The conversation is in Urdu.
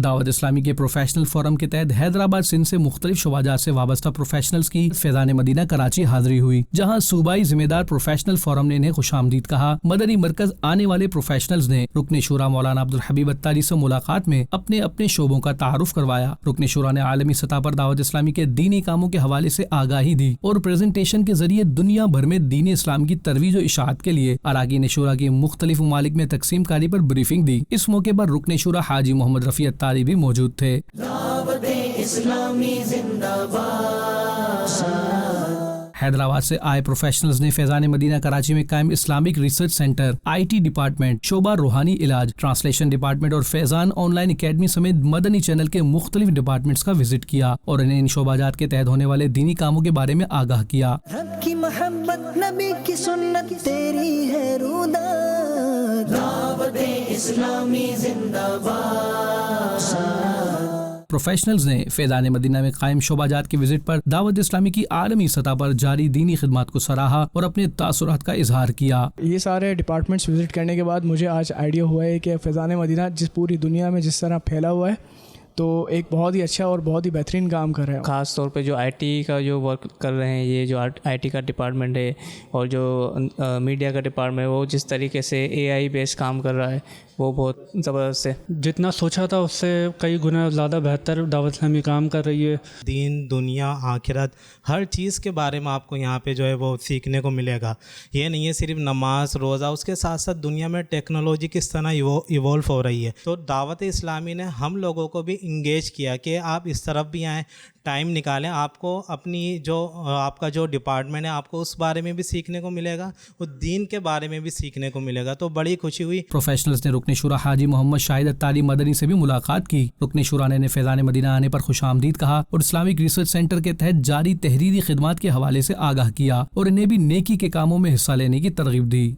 دعوت اسلامی کے پروفیشنل فورم کے تحت حیدرآباد سندھ سے مختلف شعبات سے وابستہ پروفیشنلز کی فیضان مدینہ کراچی حاضری ہوئی، جہاں صوبائی ذمہ دار پروفیشنل فورم نے انہیں خوش آمدید کہا۔ مدنی مرکز آنے والے پروفیشنلز نے رکن شورا مولانا عبدالحبیب اتاری سے ملاقات میں اپنے اپنے شعبوں کا تعارف کروایا۔ رکن شورا نے عالمی سطح پر دعوت اسلامی کے دینی کاموں کے حوالے سے آگاہی دی اور پریزنٹیشن کے ذریعے دنیا بھر میں دین اسلام کی ترویج و اشاعت کے لیے اراکین شورا کی مختلف ممالک میں تقسیم کاری پر بریفنگ دی۔ اس موقع پر رکن شورا حاجی محمد رفیع اتاری بھی موجود تھے۔ دعوت اسلامی زندہ باد۔ حیدرآباد سے آئے پروفیشنلز نے فیضان مدینہ کراچی میں قائم Islamic research centre, IT department, شعبہ روحانی علاج، ٹرانسلیشن ڈپارٹمنٹ اور فیضان آن لائن اکیڈمی سمیت مدنی چینل کے مختلف ڈپارٹمنٹس کا وزٹ کیا اور انہیں ان شعبہ جات کے تحت ہونے والے دینی کاموں کے بارے میں آگاہ کیا۔ رب کی محبت، نبی کی سنت، تیری ہے روداد، دعوت اسلامی زندہ باد۔ پروفیشنلز نے فیضان مدینہ میں قائم شعبہ جات کے وزٹ پر دعوت اسلامی کی عالمی سطح پر جاری دینی خدمات کو سراہا اور اپنے تاثرات کا اظہار کیا۔ یہ سارے ڈپارٹمنٹس وزٹ کرنے کے بعد مجھے آج آئیڈیا ہوا ہے کہ فیضان مدینہ جس پوری دنیا میں جس طرح پھیلا ہوا ہے تو ایک بہت ہی اچھا اور بہت ہی بہترین کام کر رہے ہیں۔ خاص طور پہ جو IT کا جو ورک کر رہے ہیں، یہ جو IT کا ڈپارٹمنٹ ہے اور جو میڈیا کا ڈپارٹمنٹ ہے، وہ جس طریقے سے AI بیس کام کر رہا ہے وہ بہت زبردست ہے۔ جتنا سوچا تھا اس سے کئی گنا زیادہ بہتر دعوت اسلامی کام کر رہی ہے۔ دین، دنیا، آخرت، ہر چیز کے بارے میں آپ کو یہاں پہ جو ہے وہ سیکھنے کو ملے گا۔ یہ نہیں ہے صرف نماز روزہ، اس کے ساتھ ساتھ دنیا میں ٹیکنالوجی کس طرح ایوالو ہو رہی ہے۔ تو دعوت اسلامی نے ہم لوگوں کو بھی انگیج کیا کہ آپ اس طرف بھی آئیں، ٹائم نکالیں، آپ کو اپنی جو آپ کا جو ڈپارٹمنٹ ہے آپ کو اس بارے میں بھی سیکھنے کو ملے گا اور دین کے بارے میں بھی سیکھنے کو ملے گا، تو بڑی خوشی ہوئی۔ پروفیشنلز نے رکن شورا حاجی محمد شاہد اتاری مدنی سے بھی ملاقات کی۔ رکن شورا نے فیضان مدینہ آنے پر خوش آمدید کہا اور اسلامک ریسرچ سینٹر کے تحت جاری تحریری خدمات کے حوالے سے آگاہ کیا اور انہیں بھی نیکی کے کاموں میں حصہ لینے کی ترغیب دی۔